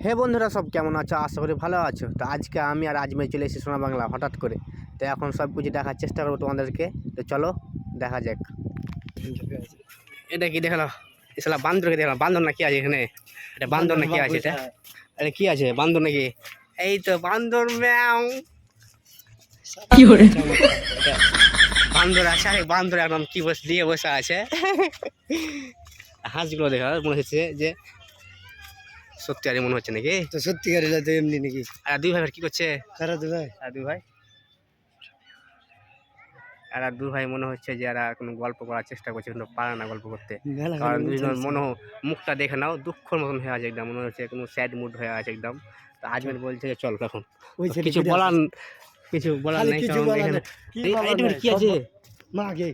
হে বন্ধুরা, সব কেমন আছো? আশা করি ভালো আছো। তো আজকে আমি আর আজমের চলে এসেছি সোনা বাংলা হঠাৎ করে। তো এখন সব কিছু দেখার চেষ্টা করবো তোমাদেরকে। তো চলো দেখা যাক। এটা কি দেখালো? এসলা বান্দরকে দেখলাম। বান্দর না কি আছে এখানে? এটা বান্দর না কি আছে? এটা এটা কি আছে? বান্দর নাকি? এই তো বান্দর ম্যাও। কি করে বান্দর আছে? আরে বান্দর একদম কি বসে দিয়ে বসে আছে। হাঁসগুলো দেখা মনে হচ্ছে যে সত্যি আর মনে হচ্ছে নাকি? তো সত্যিকার এলা তো এমনি নাকি? আর দুই ভাই কি করছে? কারা তো ভাই? আর দুই ভাই মনে হচ্ছে যে এরা কোনো গল্প করার চেষ্টা করছে, কিন্তু পারে না গল্প করতে। কারণ দুজন মুখটা দেখে নাও দুঃখর মতন হয়ে আছে একদম, মনে হচ্ছে কোনো স্যাড মুড হয়ে আছে একদম। তো আজমের বলছে যে চল এখন কিছু বলার নেই। কি আছে? মাগে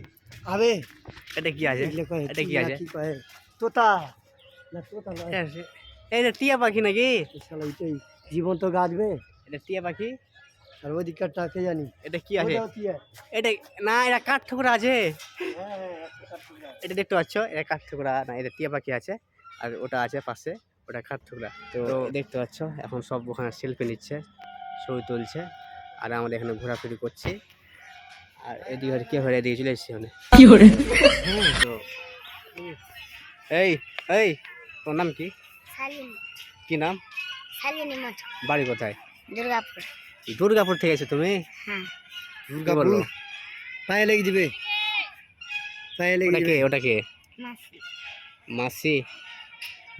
আবে এটা কি আছে? এটা কি আছে? তোতা না, তোতা না, এটা টিয়া পাখি নাকি? শালা এটাই জীবন্ত গাছবে। এটা টিয়া পাখি। আর ওই দিকটা কে জানি এটা কি আছে? এটা না, এটা কাঠ ঠোকরা আছে। এটা দেখতে পাচ্ছ, এটা কাঠ ঠোকরা না, এটা টিয়া পাখি আছে। আর ওটা আছে পাশে, ওটা কাঠ ঠোকরা। তো দেখতে পাচ্ছ এখন সব ওখানে সেলফি নিচ্ছে, ছবি তুলছে। আর আমরা এখানে ঘোরাঘুরি করছি। আর এদিকে কে হয়ে এদিকে চলে এসেছি ওখানে। তো এই এই তোর নাম কি? কি নাম? বাড়ি কোথায়? দুর্গাপুর। দুর্গাপুর থেকে এসে তুমি? হ্যাঁ। দুর্গাপুর পায়ে লেগে দিবে, পায়ে লেগে দিবে। ওটা কে? মাসি।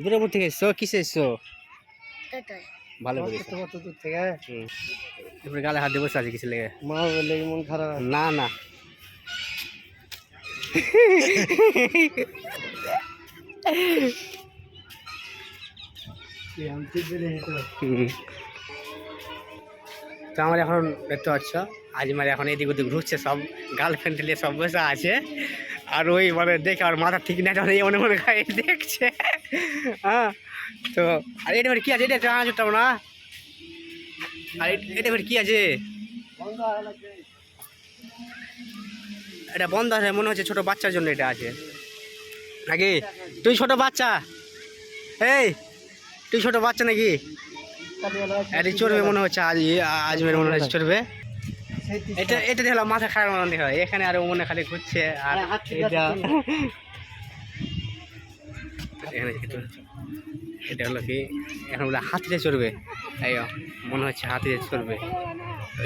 দুর্গাপুর থেকে এসছো? কিসে এসছো? ভালো করেছো। তোমার তো দূর থেকে এবারে গালে হাত দিয়ে বসে আছে কিছু লেগে? মা বলে মন খারাপ না না। তো আমার এখন দেখতে পাচ্ছ আজমার এখন এদিক ওদিক ঘুরছে, সব গার্লফ্রেন্ড নিয়ে সব বসে আছে। আর ওই মানে দেখে আর মাথা ঠিক না, মনে মনে খাই দেখছে। হ্যাঁ। তো আর এটা কি আছে? এটা জানা যেতাম না। আর এটা কি আছে? এটা বন্ধ আছে মনে হচ্ছে, ছোট বাচ্চার জন্য এটা আছে নাকি? তুই ছোট বাচ্চা? এই তুই ছোট বাচ্চা নাকি? এটা চড়বে মনে হচ্ছে, আজমের মনে হচ্ছে চড়বে। এটা দেখলাম মাথা খারাপ মনে হয় এখানে, আর মনে খালি ঘুরছে। আর এটা এখানে এটা হলো কি, এখন বলে হাতিতে চড়বে। এই মনে হচ্ছে হাতিতে চড়বে।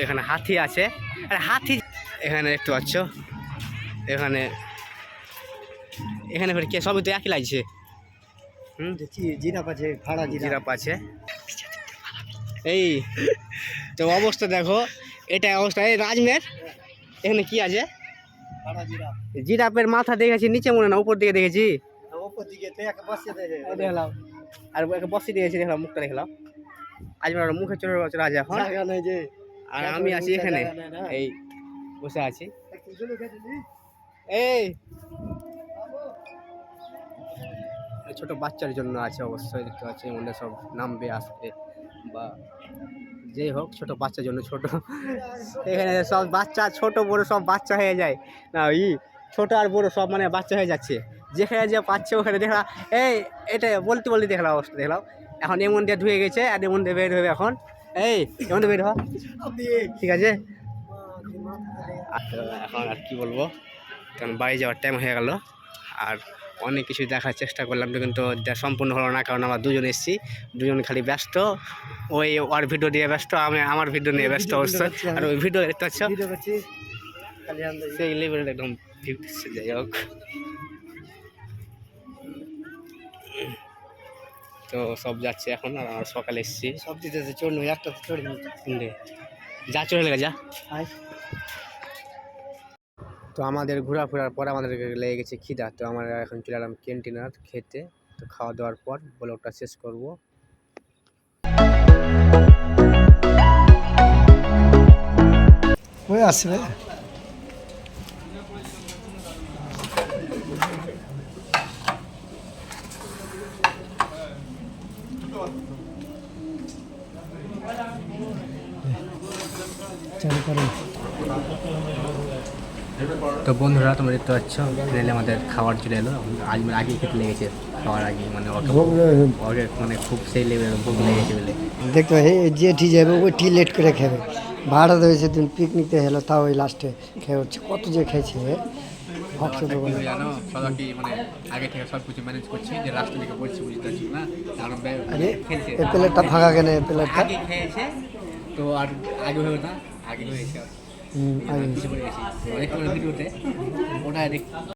এখানে হাতি আছে। আর হাতি এখানে দেখতে পাচ্ছ, এখানে এখানে কে সবই তো একই লাগছে। জিরাফ আছে, ভাড়া জিরাফ আছে। এই তো অবস্থা দেখো, এটা অবস্থা। এই রাজমের এখানে কি আছে? জিরাফের মাথা দেখেছি নিচে, মনে না উপর দিকে দেখেছি। দেখলাম আর বসে দিয়েছি, দেখলাম মুখটা দেখলাম। আজমের মুখে চলে আছে এখন। আর আমি আছি এখানে, এই বসে আছি। এই ছোট বাচ্চার জন্য আছে অবশ্যই, দেখতে পাচ্ছি মনে সব নামবে আসবে বা যেই হোক, ছোট বাচ্চার জন্য। ছোট এখানে সব বাচ্চা, ছোট বড় সব বাচ্চা হয়ে যায় না, ছোট আর বড় সব মানে বাচ্চা হয়ে যাচ্ছে। যেখানে যে পাচ্ছে ওখানে দেখলাম। এই এটা বলতে দেখলাম অবস্থা, দেখলাম এখন এমন দিয়ে ধুয়ে গেছে আর এমন দিয়ে বের হবে এখন। এই এমন দিয়ে বের হ, ঠিক আছে? এখন আর কি বলবো, কারণ বাড়ি যাওয়ার টাইম হয়ে গেল। আর অনেক কিছু দেখার চেষ্টা করলাম, কিন্তু সম্পূর্ণ হলো না, কারণ আমরা দুজন এসেছি, দুজন খালি ব্যস্ত। ওই ওর ভিডিও দিয়ে ব্যস্ত, আমি আমার ভিডিও নিয়ে ব্যস্ত অবশ্যই। আর ওই ভিডিও দেখতে পাচ্ছ সেই লেভেল একদম। যাই হোক, তো সব যাচ্ছে এখন। আর আমরা সকালে এসেছি, সব দিতেছে চড়লো, একটা চড়ি যা চলে লেগে যা। তো আমাদের ঘোরাফেরার পর আমাদের লেগে গেছে খিদা। তো আমরা এখন চলে এলাম ক্যান্টিনার খেতে। তো খাওয়া দাওয়ার পর ব্লগটা শেষ করব। ওই আসবে চালু করেন। তো বন্ধুরা তোমরা দেখতে পাচ্ছ রেলে আমাদের খাবার চলে এলো। আজ মানে আগে খেতে লেগেছে, খাওয়ার আগে মানে ওকে মানে খুব সেই লেভেল ভোগ লেগেছে বলে। দেখতে পাই যে ঠিক যাবে ওই টি লেট করে খাবে। ভাড়া দেবে সেদিন পিকনিকতে হলো, তাও ওই লাস্টে খেয়ে হচ্ছে কত যে খেয়েছে ভাবছো তো বলে। জানো সবাই কি মানে আগে থেকে সব কিছু ম্যানেজ করছি যে লাস্ট দিকে বলছি বুঝতে পারছি না, কারণ আরে খেলছে এই প্লেটটা ফাঁকা কেন, এই প্লেটটা আগে খেয়েছে তো আর আগে হবে না, আগে হয়েছে আগে কিছু করে গেছি অনেক ভিডিওতে ওটা দেখ